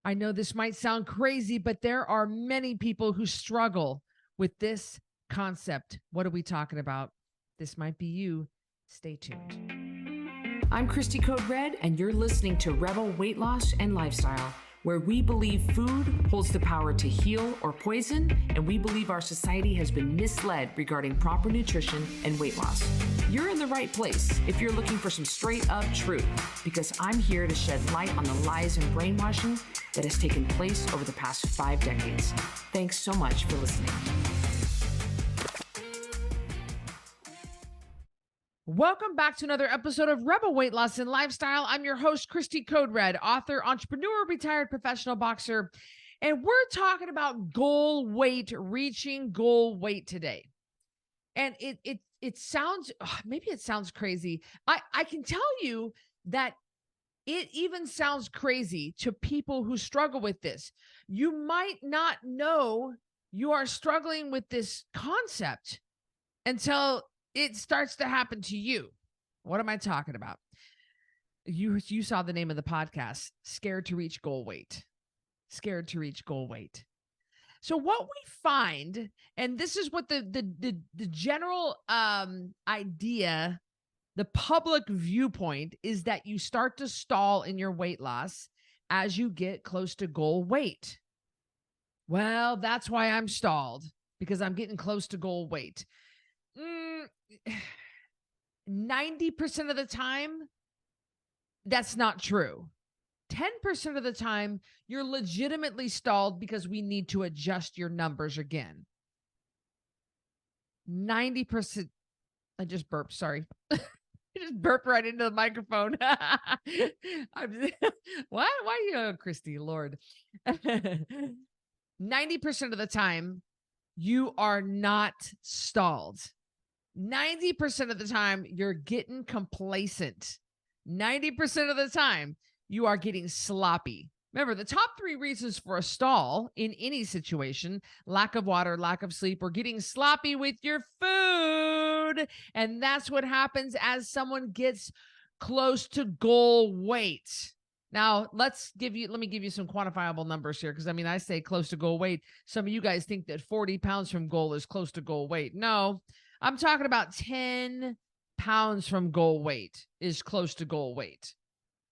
I know this might sound crazy, but there are many people who struggle with this concept. What are we talking about? This might be you. Stay tuned. I'm Cristy Code Red, and you're listening to Rebel Weight Loss and Lifestyle, where we believe food holds the power to heal or poison, and we believe our society has been misled regarding proper nutrition and weight loss. You're in the right place if you're looking for some straight up truth, because I'm here to shed light on the lies and brainwashing that has taken place over the past 5 decades. Thanks so much for listening. Welcome back to another episode of Rebel Weight Loss and Lifestyle. I'm your host, Cristy Code Red, author, entrepreneur, retired professional boxer, and we're talking about goal weight, reaching goal weight today. And it sounds, maybe it sounds crazy. I can tell you that it even sounds crazy to people who struggle with this. You might not know you are struggling with this concept until it starts to happen to you. What am I talking about? You saw the name of the podcast, Scared to Reach Goal Weight. Scared to Reach Goal Weight. So what we find, and this is what the general idea, the public viewpoint is that you start to stall in your weight loss as you get close to goal weight. Well, that's why I'm stalled, because I'm getting close to goal weight. 90% of the time, that's not true. 10% of the time, you're legitimately stalled because we need to adjust your numbers again. 90%. I just burped, sorry. I just burped right into the microphone. Why you, Cristy, Lord? 90% of the time, you are not stalled. 90% of the time, you're getting complacent. 90% of the time, you are getting sloppy. Remember, the top 3 reasons for a stall in any situation: lack of water, lack of sleep, or getting sloppy with your food. And that's what happens as someone gets close to goal weight. Now, let me give you some quantifiable numbers here, because I say close to goal weight. Some of you guys think that 40 pounds from goal is close to goal weight. No, I'm talking about 10 pounds from goal weight is close to goal weight.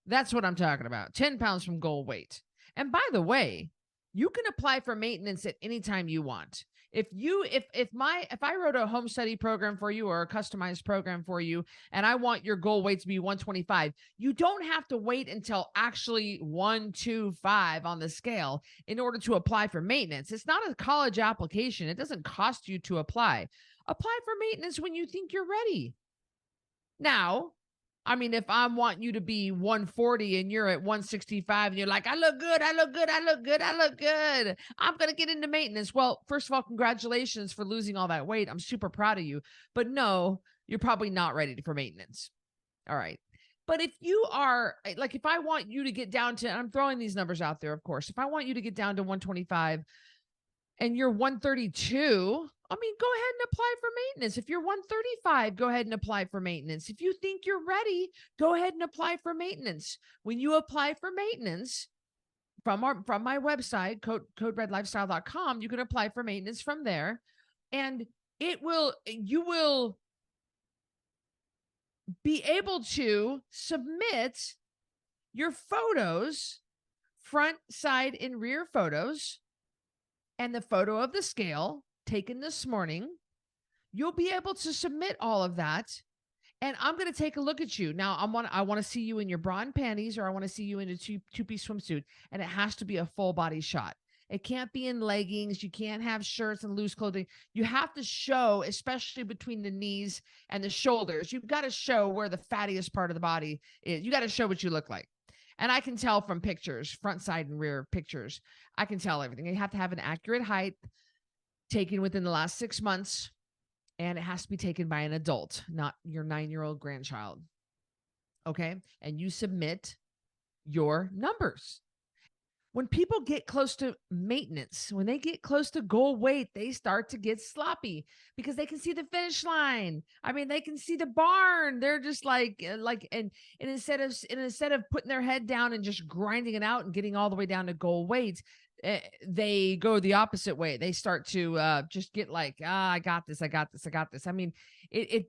That's what I'm talking about. 10 pounds from goal weight. And by the way, you can apply for maintenance at any time you want. If I wrote a home study program for you or a customized program for you, and I want your goal weight to be 125, you don't have to wait until actually 125 on the scale in order to apply for maintenance. It's not a college application. It doesn't cost you to apply. Apply for maintenance when you think you're ready. Now, if I want you to be 140 and you're at 165 and you're like, I look good, I'm going to get into maintenance. Well, first of all, congratulations for losing all that weight. I'm super proud of you. But no, you're probably not ready for maintenance. All right. But if you are, like, if I want you to get down to, and I'm throwing these numbers out there, of course, if I want you to get down to 125 and you're 132, go ahead and apply for maintenance. If you're 135, go ahead and apply for maintenance. If you think you're ready, go ahead and apply for maintenance. When you apply for maintenance from my website, coderedlifestyle.com, you can apply for maintenance from there, and you will be able to submit your photos, front, side, and rear photos, and the photo of the scale taken this morning. You'll be able to submit all of that, and I'm going to take a look at you. Now, I want to see you in your bra and panties, or I want to see you in a two-piece swimsuit, and it has to be a full body shot. It can't be in leggings. You can't have shirts and loose clothing. You have to show, especially between the knees and the shoulders, you've got to show where the fattiest part of the body is. You got to show what you look like. And I can tell from pictures, front, side, and rear pictures. I can tell everything. You have to have an accurate height taken within the last 6 months, and it has to be taken by an adult, not your 9-year-old grandchild. Okay? And you submit your numbers. When people get close to maintenance, when they get close to goal weight, they start to get sloppy because they can see the finish line. I mean, they can see the barn. They're just and instead of putting their head down and just grinding it out and getting all the way down to goal weight, they go the opposite way. They start to just get like, I got this, I got this, I got this. I mean, it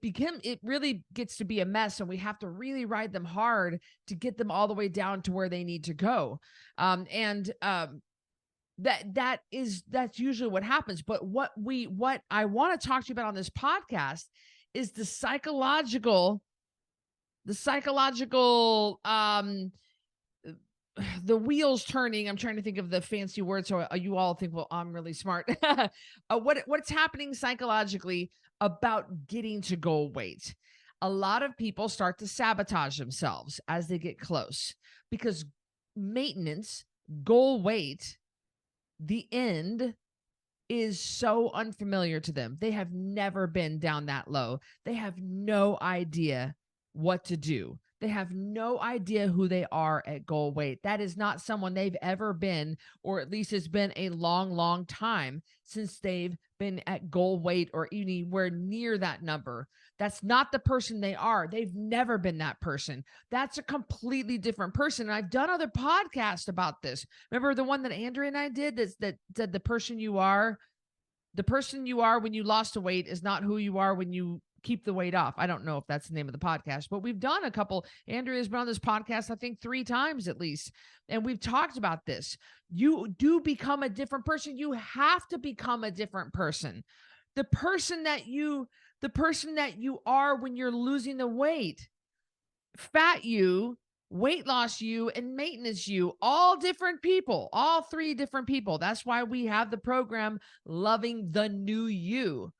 really gets to be a mess, and we have to really ride them hard to get them all the way down to where they need to go. That's usually what happens. But what I want to talk to you about on this podcast is the psychological the wheels turning. I'm trying to think of the fancy word so you all think, well, I'm really smart. What's happening psychologically about getting to goal weight? A lot of people start to sabotage themselves as they get close because maintenance, goal weight, the end is so unfamiliar to them. They have never been down that low. They have no idea what to do. They have no idea who they are at goal weight. That is not someone they've ever been, or at least it's been a long, long time since they've been at goal weight or anywhere near that number. That's not the person they are. They've never been that person. That's a completely different person. And I've done other podcasts about this. Remember the one that Andrea and I did that said the person you are when you lost the weight is not who you are when you keep the weight off. I don't know if that's the name of the podcast, but we've done a couple. Andrea's been on this podcast, I think 3 times at least. And we've talked about this. You do become a different person. You have to become a different person. The person that you are when you're losing the weight, fat you, weight loss you, and maintenance you, all different people, all 3 different people. That's why we have the program Loving the New You.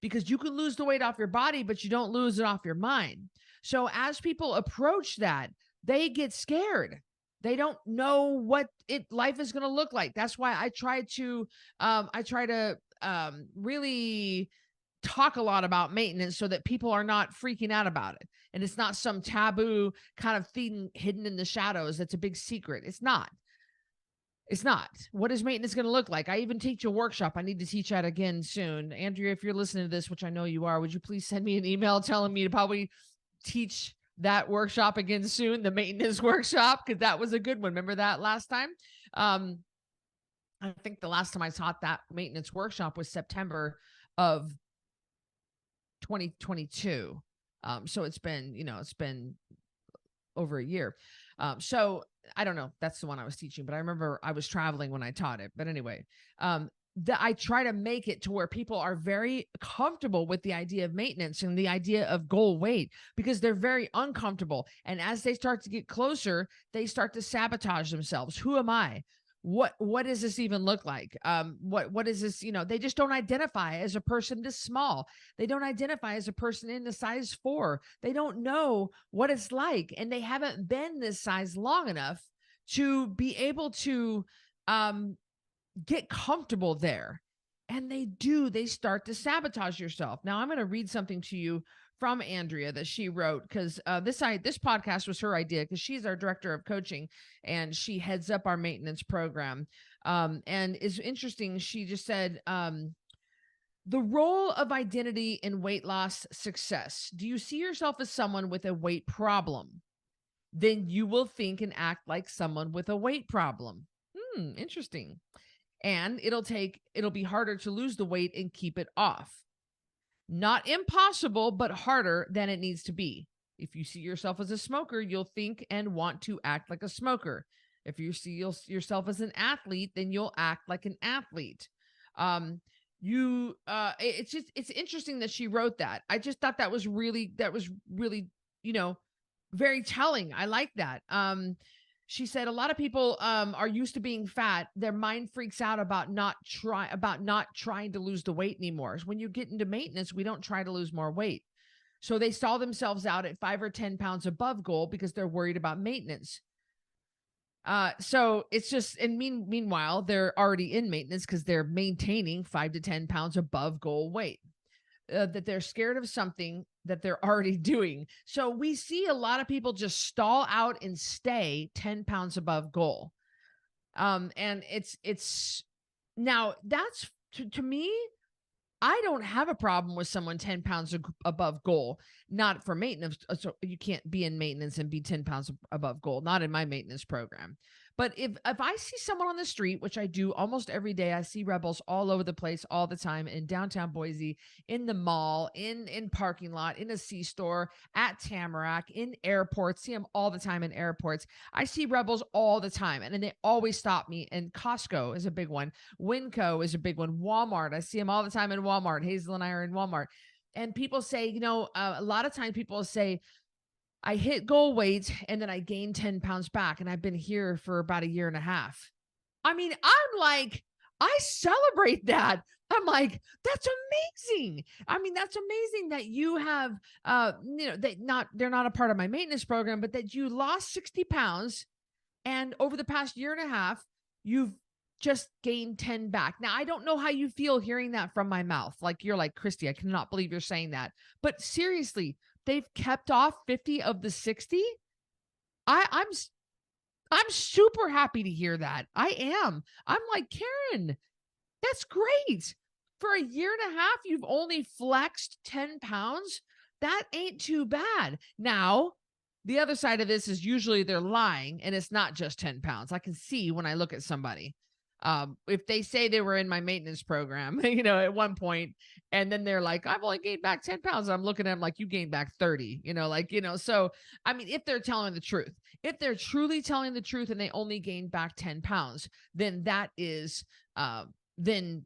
Because you can lose the weight off your body, but you don't lose it off your mind. So as people approach that, they get scared. They don't know what life is going to look like. That's why I try to really talk a lot about maintenance so that people are not freaking out about it. And it's not some taboo kind of thing hidden in the shadows. That's a big secret. It's not. It's not. What is maintenance going to look like? I even teach a workshop. I need to teach that again soon. Andrea, if you're listening to this, which I know you are, would you please send me an email telling me to probably teach that workshop again soon, the maintenance workshop, because that was a good one. Remember that last time? I think the last time I taught that maintenance workshop was September of 2022. So it's been over a year. So I don't know. That's the one I was teaching, but I remember I was traveling when I taught it. But anyway, I try to make it to where people are very comfortable with the idea of maintenance and the idea of goal weight because they're very uncomfortable. And as they start to get closer, they start to sabotage themselves. Who am I? What does this even look like? What is this? They just don't identify as a person this small. They don't identify as a person in the size 4. They don't know what it's like. And they haven't been this size long enough to be able to get comfortable there. And they start to sabotage yourself. Now I'm going to read something to you from Andrea that she wrote because this podcast was her idea because she's our director of coaching and she heads up our maintenance program. And it's interesting. She just said, the role of identity in weight loss success. Do you see yourself as someone with a weight problem? Then you will think and act like someone with a weight problem. Interesting. And it'll be harder to lose the weight and keep it off. Not impossible, but harder than it needs to be. If you see yourself as a smoker, you'll think and want to act like a smoker. If you see yourself as an athlete, then you'll act like an athlete. It's interesting that she wrote that. I just thought that was really, very telling. I like that. She said a lot of people are used to being fat. Their mind freaks out about not trying to lose the weight anymore. When you get into maintenance, we don't try to lose more weight. So they stall themselves out at 5 or 10 pounds above goal because they're worried about maintenance. So it's just, and meanwhile, they're already in maintenance because they're maintaining 5 to 10 pounds above goal weight. That they're scared of something that they're already doing. So we see a lot of people just stall out and stay 10 pounds above goal. And it's now that's to me, I don't have a problem with someone 10 pounds above goal, not for maintenance. So you can't be in maintenance and be 10 pounds above goal, not in my maintenance program. But if I see someone on the street, which I do almost every day, I see rebels all over the place all the time in downtown Boise, in the mall, in parking lot, in a C store, at Tamarack, in airports, see them all the time in airports. I see rebels all the time, and then they always stop me. And Costco is a big one. Winco is a big one. Walmart, I see them all the time in Walmart. Hazel and I are in Walmart. And people say, a lot of times people say, I hit goal weight and then I gained 10 pounds back. And I've been here for about a year and a half. I mean, I'm like, I celebrate that. I'm like, that's amazing. I mean, that's amazing that you have, they're not a part of my maintenance program, but that you lost 60 pounds. And over the past year and a half, you've just gained 10 back. Now, I don't know how you feel hearing that from my mouth. Like, you're like, Cristy, I cannot believe you're saying that. But seriously, they've kept off 50 of the 60. I'm super happy to hear that. I am. I'm like, Karen, that's great. For a year and a half, you've only flexed 10 pounds. That ain't too bad. Now, the other side of this is usually they're lying and it's not just 10 pounds. I can see when I look at somebody. If they say they were in my maintenance program, at one point, and then they're like, I've only gained back 10 pounds. I'm looking at them like, you gained back 30, so, I mean, if they're telling the truth, if they're truly telling the truth and they only gained back 10 pounds, then that is, then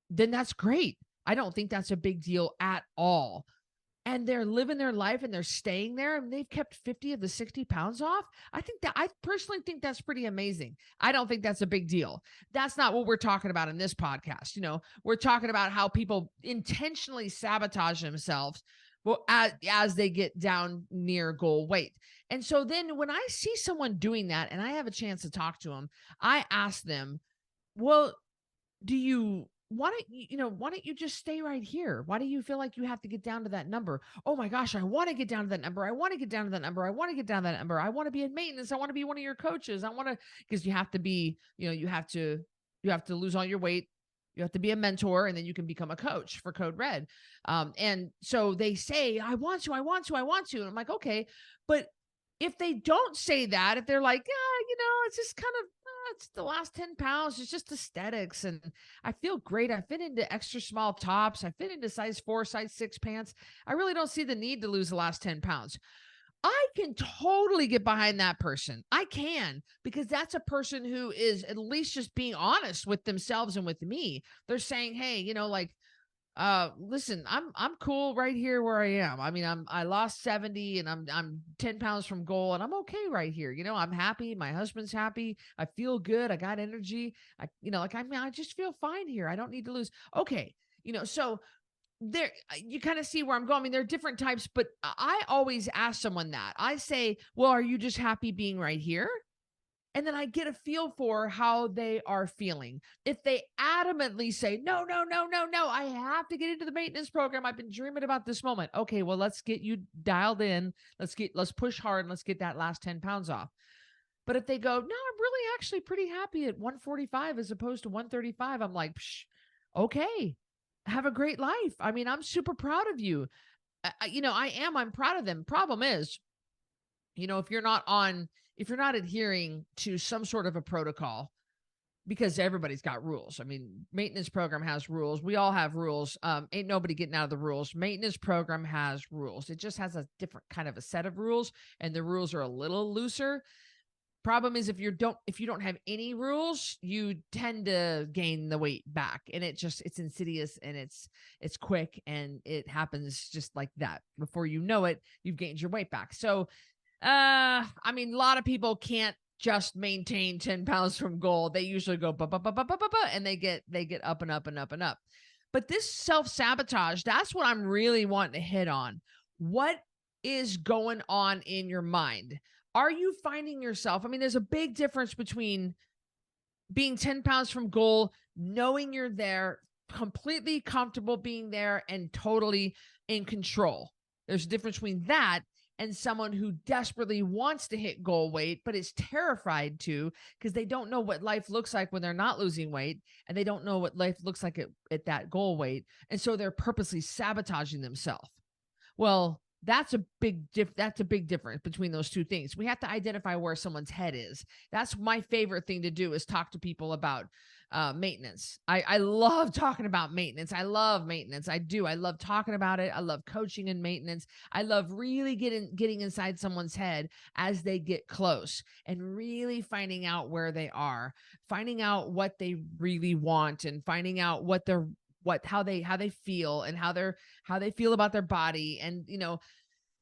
that's great. I don't think that's a big deal at all. And they're living their life and they're staying there and they've kept 50 of the 60 pounds off. I personally think that's pretty amazing. I don't think that's a big deal. That's not what we're talking about in this podcast. We're talking about how people intentionally sabotage themselves as they get down near goal weight. And so then when I see someone doing that and I have a chance to talk to them, I ask them, well, why don't you just stay right here? Why do you feel like you have to get down to that number? Oh my gosh, I want to get down to that number. I want to get down to that number. I want to get down to that number. I want to be in maintenance. I want to be one of your coaches. Because you have to be, you have to lose all your weight. You have to be a mentor and then you can become a coach for Code Red. And so they say, I want to. And I'm like, okay. But if they don't say that, if they're like, it's just kind of, it's the last 10 pounds. It's just aesthetics. And I feel great. I fit into extra small tops. I fit into size 4, size 6 pants. I really don't see the need to lose the last 10 pounds. I can totally get behind that person. I can, because that's a person who is at least just being honest with themselves and with me. They're saying, hey, listen, I'm cool right here where I am. I mean, I lost 70 and I'm 10 pounds from goal and I'm okay right here. I'm happy. My husband's happy. I feel good. I got energy. I just feel fine here. I don't need to lose. Okay. So there, you kind of see where I'm going. I mean, there are different types, but I always ask someone that. I say, well, are you just happy being right here? And then I get a feel for how they are feeling. If they adamantly say, no, I have to get into the maintenance program. I've been dreaming about this moment. Okay, well, let's get you dialed in. Let's push hard and let's get that last 10 pounds off. But if they go, no, I'm really actually pretty happy at 145 as opposed to 135, I'm like, okay, have a great life. I mean, I'm super proud of you. I'm proud of them. Problem is, if you're not adhering to some sort of a protocol, because everybody's got rules. I mean, maintenance program has rules. We all have rules. Ain't nobody getting out of the rules. Maintenance program has rules. It just has a different kind of a set of rules, and the rules are a little looser. Problem is, if you don't have any rules, you tend to gain the weight back, and it's insidious and it's quick, and it happens just like that. Before you know it, you've gained your weight back. So, I mean, a lot of people can't just maintain 10 pounds from goal. They usually go, and they get up and up and up and up. But this self-sabotage, that's what I'm really wanting to hit on. What is going on in your mind? Are you finding yourself? I mean, there's a big difference between being 10 pounds from goal, knowing you're there, completely comfortable being there and totally in control. There's a difference between that and someone who desperately wants to hit goal weight, but is terrified to, because they don't know what life looks like when they're not losing weight, and they don't know what life looks like at that goal weight. And so they're purposely sabotaging themselves. Well, that's a big difference between those two things. We have to identify where someone's head is. That's my favorite thing to do, is talk to people about maintenance. I love talking about maintenance. I love maintenance. I do. I love talking about it. I love coaching in maintenance. I love really getting inside someone's head as they get close, and really finding out where they are, finding out what they really want, and finding out how they feel, and how they feel about their body. And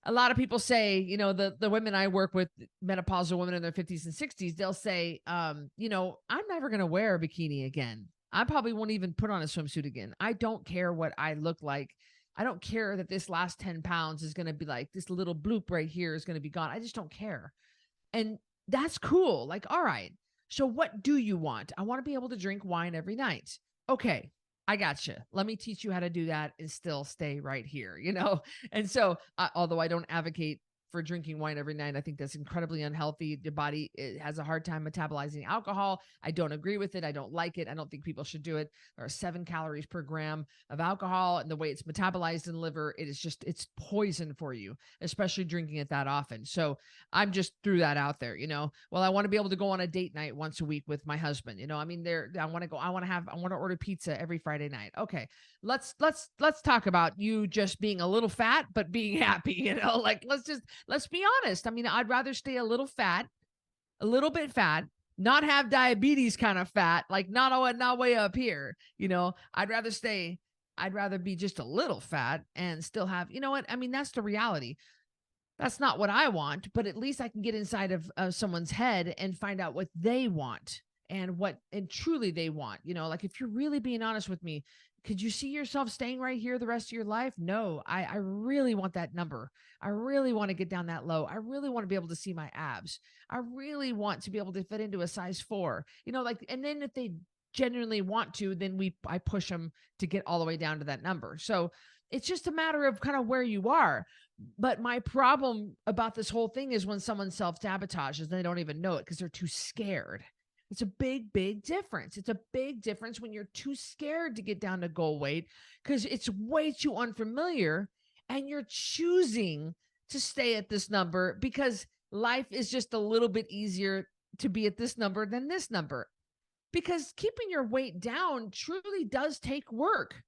a lot of people say, the women I work with, menopausal women in their 50s and 60s, they'll say, I'm never going to wear a bikini again. I probably won't even put on a swimsuit again. I don't care what I look like. I don't care that this last 10 pounds is going to be like, this little bloop right here is going to be gone. I just don't care. And that's cool. Like, all right, so what do you want? I want to be able to drink wine every night. Okay, I gotcha. Let me teach you how to do that and still stay right here, And so, although I don't advocate for drinking wine every night, I think that's incredibly unhealthy. The body has a hard time metabolizing alcohol. I don't agree with it. I don't like it. I don't think people should do it. There are 7 calories per gram of alcohol, and the way it's metabolized in the liver, it's poison for you, especially drinking it that often. So I'm just threw that out there, Well, I want to be able to go on a date night once a week with my husband. I mean, I want to order pizza every Friday night. Okay. Let's talk about you just being a little fat, but being happy, like, let's be honest. I mean, I'd rather stay a little bit fat, not have diabetes kind of fat, like not way up here. I'd rather be just a little fat and still have, what? I mean, that's the reality. That's not what I want, but at least I can get inside of someone's head and find out what they want, and truly they want. Like, if you're really being honest with me, could you see yourself staying right here the rest of your life? No, I really want that number. I really want to get down that low. I really want to be able to see my abs. I really want to be able to fit into a size 4, and then if they genuinely want to, then I push them to get all the way down to that number. So it's just a matter of kind of where you are. But my problem about this whole thing is when someone self-sabotages, they don't even know it because they're too scared. It's a big, big difference. It's a big difference when you're too scared to get down to goal weight because it's way too unfamiliar, and you're choosing to stay at this number because life is just a little bit easier to be at this number than this number. Because keeping your weight down truly does take work.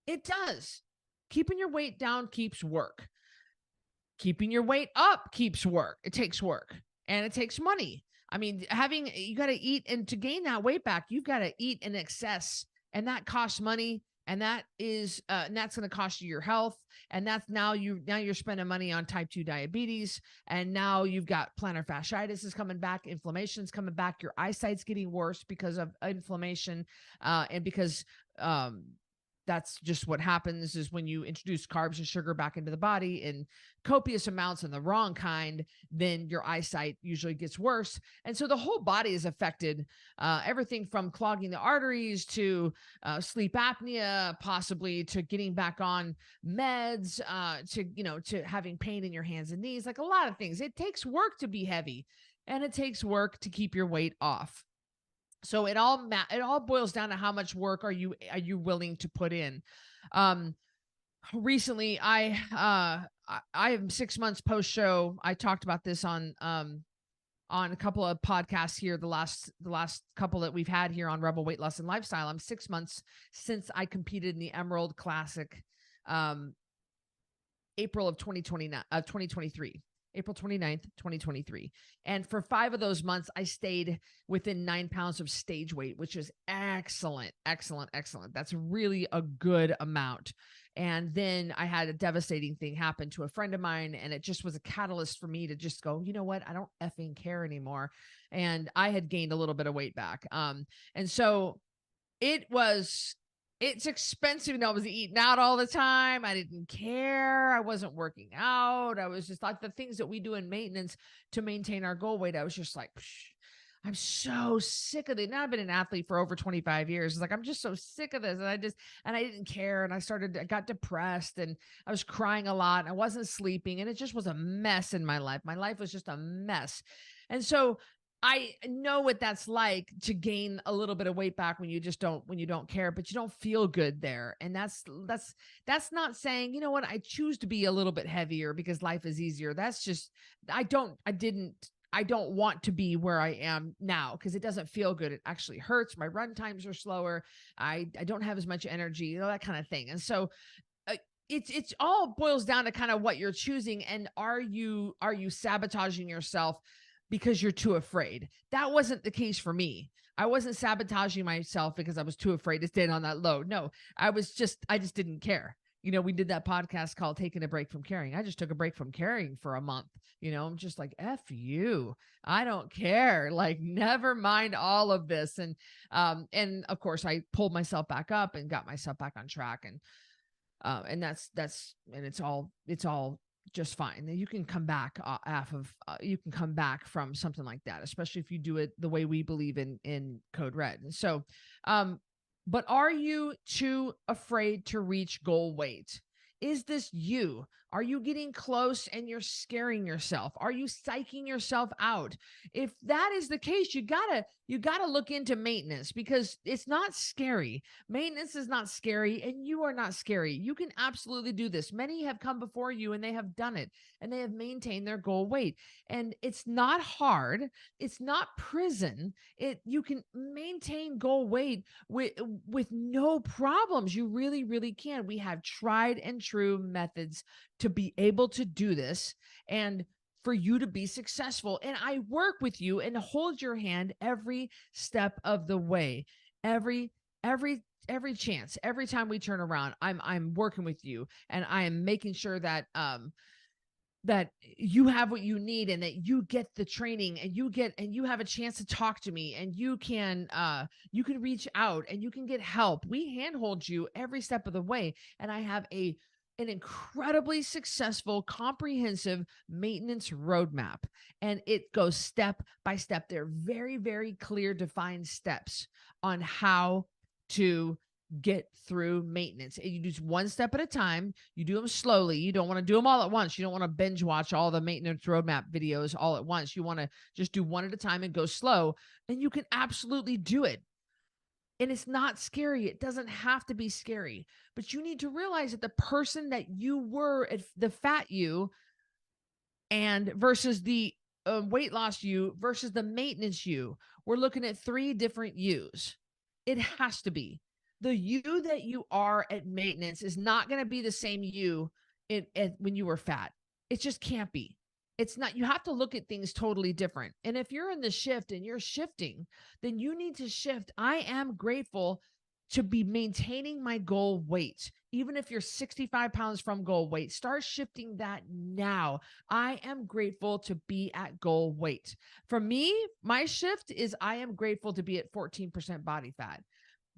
It does. Keeping your weight down keeps work. Keeping your weight up keeps work. It takes work, and it takes money. I mean, you got to eat, and to gain that weight back, you've got to eat in excess, and that costs money, and that's going to cost you your health. And that's now you're spending money on type 2 diabetes. And now you've got plantar fasciitis is coming back. Inflammation's coming back. Your eyesight's getting worse because of inflammation. And because, that's just what happens is when you introduce carbs and sugar back into the body in copious amounts and the wrong kind, then your eyesight usually gets worse. And so the whole body is affected, everything from clogging the arteries to sleep apnea, possibly to getting back on meds, to having pain in your hands and knees, like a lot of things. It takes work to be heavy, and it takes work to keep your weight off. So it all boils down to how much work are you willing to put in. Recently, I am 6 months post show. I talked about this on a couple of podcasts here. The last couple that we've had here on Rebel Weight Loss and Lifestyle. I'm 6 months since I competed in the Emerald Classic, April of 2023. April 29th, 2023. And for 5 of those months, I stayed within 9 pounds of stage weight, which is excellent, excellent, excellent. That's really a good amount. And then I had a devastating thing happen to a friend of mine, and it just was a catalyst for me to just go, you know what? I don't effing care anymore. And I had gained a little bit of weight back. And so it's expensive. I was eating out all the time. I didn't care. I wasn't working out. I was just like the things that we do in maintenance to maintain our goal weight. I was just like, I'm so sick of it. Now I've been an athlete for over 25 years. It's like, I'm just so sick of this. And I didn't care. And I got depressed and I was crying a lot. And I wasn't sleeping and it just was a mess in my life. My life was just a mess. And so I know what that's like to gain a little bit of weight back when you don't care, but you don't feel good there. And that's not saying, you know what, I choose to be a little bit heavier because life is easier. That's just, I don't want to be where I am now because it doesn't feel good. It actually hurts. My run times are slower. I don't have as much energy, that kind of thing. And so it's all boils down to kind of what you're choosing. And are you sabotaging yourself because you're too afraid? That wasn't the case for me. I wasn't sabotaging myself because I was too afraid to stand on that load. No, I just didn't care. We did that podcast called Taking a Break from Caring. I just took a break from caring for a month. I'm just like, F you. I don't care. Like, never mind all of this. And of course I pulled myself back up and got myself back on track. And it's all just fine. You can come back you can come back from something like that, especially if you do it the way we believe in Code Red. And so, but are you too afraid to reach goal weight? Is this you? Are you getting close and you're scaring yourself? Are you psyching yourself out? If that is the case, you gotta look into maintenance because it's not scary. Maintenance is not scary and you are not scary. You can absolutely do this. Many have come before you and they have done it and they have maintained their goal weight. And it's not hard. It's not prison. You can maintain goal weight with no problems. You really, really can. We have tried and true methods to be able to do this and for you to be successful. And I work with you and hold your hand every step of the way. Every chance, every time we turn around, I'm working with you and I am making sure that that you have what you need and that you get the training and you have a chance to talk to me and you can reach out and you can get help. We handhold you every step of the way. And I have an incredibly successful, comprehensive maintenance roadmap. And it goes step by step. They're very, very clear, defined steps on how to get through maintenance. And you do one step at a time. You do them slowly. You don't want to do them all at once. You don't want to binge watch all the maintenance roadmap videos all at once. You want to just do one at a time and go slow. And you can absolutely do it. And it's not scary. It doesn't have to be scary. But you need to realize that the person that you were, the fat you, and versus the weight loss you versus the maintenance you, we're looking at 3 different yous. It has to be. The you that you are at maintenance is not going to be the same you when you were fat. It just can't be. It's not. You have to look at things totally different. And if you're in the shift and you're shifting, then you need to shift. I am grateful to be maintaining my goal weight. Even if you're 65 pounds from goal weight, start shifting that now. I am grateful to be at goal weight. For me, my shift is I am grateful to be at 14% body fat.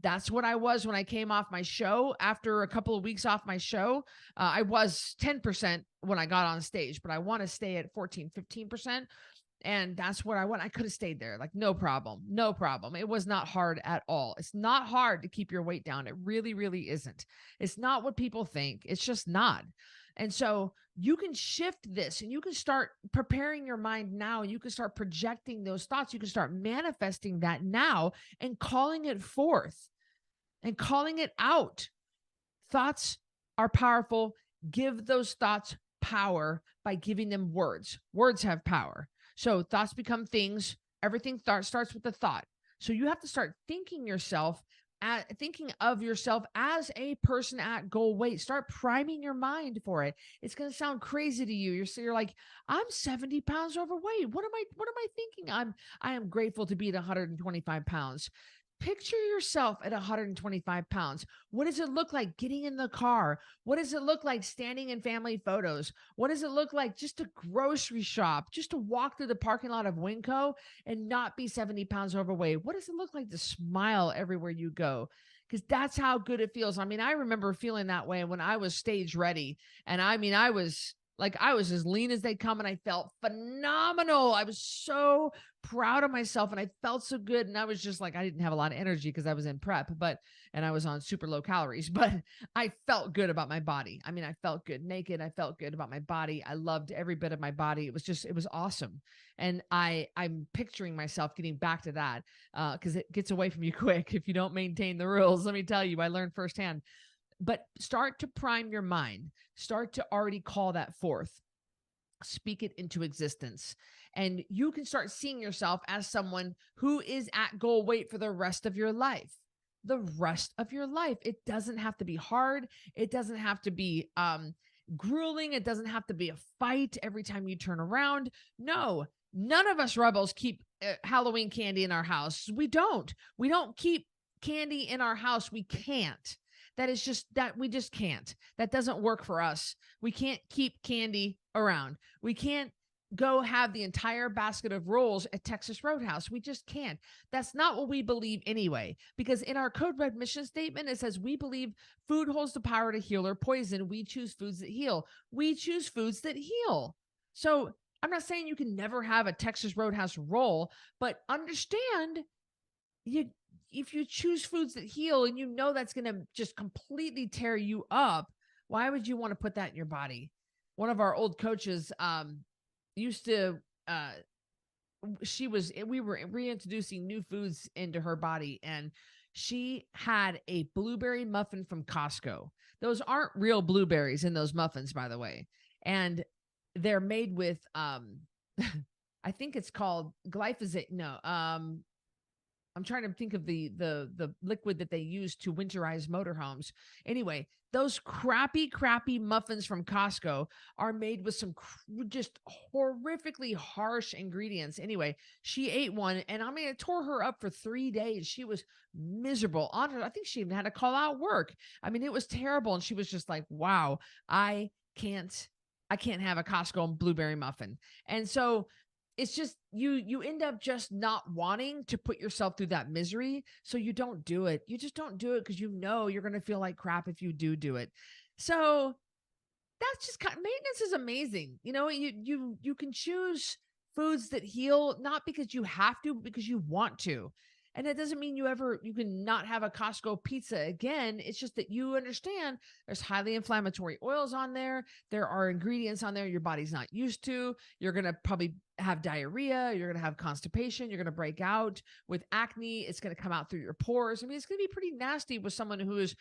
That's what I was when I came off my show. After a couple of weeks off my show, I was 10% when I got on stage, but I want to stay at 15%. And that's what I want. I could have stayed there. Like, no problem. No problem. It was not hard at all. It's not hard to keep your weight down. It really, really isn't. It's not what people think. It's just not. And so you can shift this and you can start preparing your mind now. And you can start projecting those thoughts. You can start manifesting that now and calling it forth and calling it out. Thoughts are powerful. Give those thoughts power by giving them words. Words have power. So thoughts become things. Everything starts with a thought. So you have to start thinking of yourself as a person at goal weight. Start priming your mind for it. It's going to sound crazy to you. You're like, I'm 70 pounds overweight. What am I thinking? I am grateful to be at 125 pounds. Picture yourself at 125 pounds. What does it look like getting in the car? What does it look like standing in family photos? What does it look like just to grocery shop, just to walk through the parking lot of Winco and not be 70 pounds overweight? What does it look like to smile everywhere you go? Because that's how good it feels. I mean, I remember feeling that way when I was stage ready. And I mean, I was Like I was as lean as they come and I felt phenomenal. I was so proud of myself and I felt so good. And I was just like, I didn't have a lot of energy because I was in prep, and I was on super low calories, but I felt good about my body. I mean, I felt good naked. I felt good about my body. I loved every bit of my body. It was awesome. And I'm picturing myself getting back to that because it gets away from you quick if you don't maintain the rules. Let me tell you, I learned firsthand. But start to prime your mind. Start to already call that forth. Speak it into existence. And you can start seeing yourself as someone who is at goal weight for the rest of your life. The rest of your life. It doesn't have to be hard. It doesn't have to be grueling. It doesn't have to be a fight every time you turn around. No, none of us rebels keep Halloween candy in our house. We don't keep candy in our house. We can't. That is just that we just can't. That doesn't work for us. We can't keep candy around. We can't go have the entire basket of rolls at Texas Roadhouse. We just can't. That's not what we believe anyway, because in our Code Red mission statement, it says we believe food holds the power to heal or poison. We choose foods that heal. We choose foods that heal. So I'm not saying you can never have a Texas Roadhouse roll, but understand if you choose foods that heal and you know that's going to just completely tear you up, why would you want to put that in your body? One of our old coaches used to, we were reintroducing new foods into her body, and she had a blueberry muffin from Costco. Those aren't real blueberries in those muffins, by the way. And they're made with, I think it's called glyphosate. No, I'm trying to think of the liquid that they use to winterize motorhomes. Anyway, those crappy muffins from Costco are made with some just horrifically harsh ingredients. Anyway, she ate one, and I mean, it tore her up for 3 days. She was miserable. I think she even had to call out work. I mean, it was terrible. And she was just like, wow, I can't have a Costco blueberry muffin. And so it's just you end up just not wanting to put yourself through that misery. So you don't do it. You just don't do it because you know you're going to feel like crap if you do it. So that's just maintenance is amazing. You know, you can choose foods that heal, not because you have to, but because you want to. And it doesn't mean you can not have a Costco pizza again. It's just that you understand there's highly inflammatory oils on there. There are ingredients on there your body's not used to. You're going to probably have diarrhea. You're going to have constipation. You're going to break out with acne. It's going to come out through your pores. I mean, it's going to be pretty nasty with someone who is,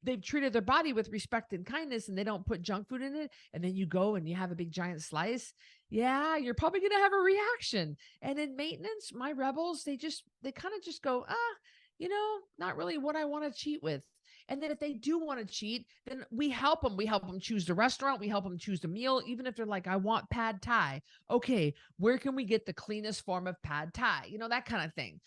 they've treated their body with respect and kindness, and they don't put junk food in it. And then you go and you have a big giant slice. Yeah, you're probably going to have a reaction. And in maintenance, my rebels, they kind of just go, not really what I want to cheat with. And then if they do want to cheat, then we help them. We help them choose the restaurant. We help them choose the meal. Even if they're like, I want pad thai. Okay, where can we get the cleanest form of pad thai? That kind of thing.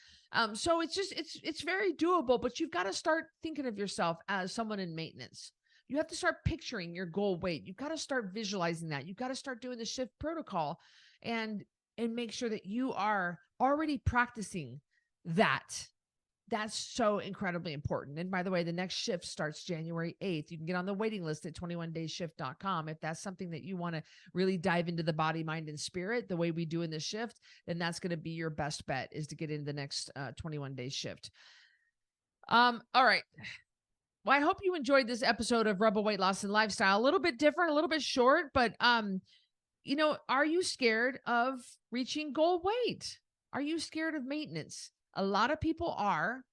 So it's very doable, but you've got to start thinking of yourself as someone in maintenance. You have to start picturing your goal weight. You've got to start visualizing that. You've got to start doing the shift protocol and make sure that you are already practicing that. That's so incredibly important. And by the way, the next shift starts January 8th. You can get on the waiting list at 21dayshift.com. If that's something that you want to really dive into the body, mind, and spirit the way we do in the shift, then that's going to be your best bet, is to get in the next 21 day shift. All right. Well, I hope you enjoyed this episode of Rebel Weight Loss and Lifestyle. A little bit different, a little bit short, but are you scared of reaching goal weight? Are you scared of maintenance? A lot of people are,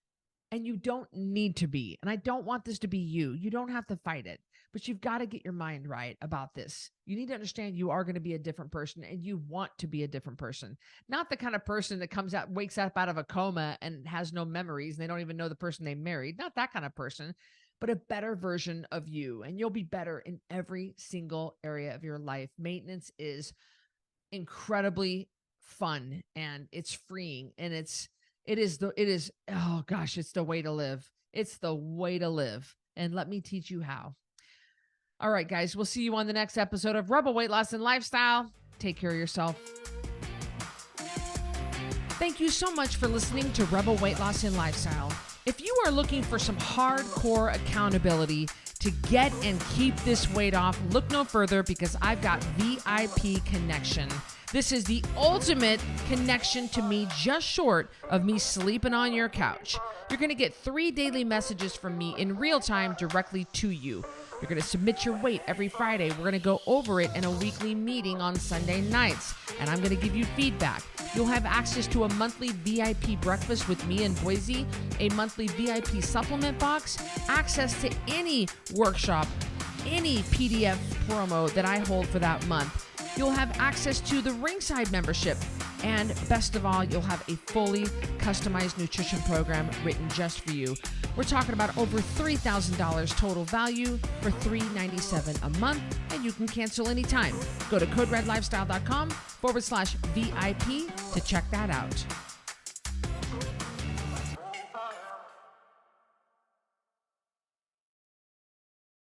and you don't need to be. And I don't want this to be you. You don't have to fight it, but you've got to get your mind right about this. You need to understand you are going to be a different person, and you want to be a different person. Not the kind of person that wakes up out of a coma and has no memories and they don't even know the person they married. Not that kind of person, but a better version of you. And you'll be better in every single area of your life. Maintenance is incredibly fun, and it's freeing, and it's the way to live. It's the way to live. And let me teach you how. All right, guys, we'll see you on the next episode of Rebel Weight Loss and Lifestyle. Take care of yourself. Thank you so much for listening to Rebel Weight Loss and Lifestyle. If you are looking for some hardcore accountability To get and keep this weight off, look no further because I've got VIP Connection. This is the ultimate connection to me, just short of me sleeping on your couch. You're going to get 3 daily messages from me in real time directly to you. You're going to submit your weight every Friday. We're going to go over it in a weekly meeting on Sunday nights, and I'm going to give you feedback. You'll have access to a monthly VIP breakfast with me in Boise, a monthly VIP supplement box, access to any workshop, any PDF promo that I hold for that month. You'll have access to the Ringside membership. And best of all, you'll have a fully customized nutrition program written just for you. We're talking about over $3,000 total value for $397 a month, and you can cancel anytime. Go to coderedlifestyle.com/VIP to check that out.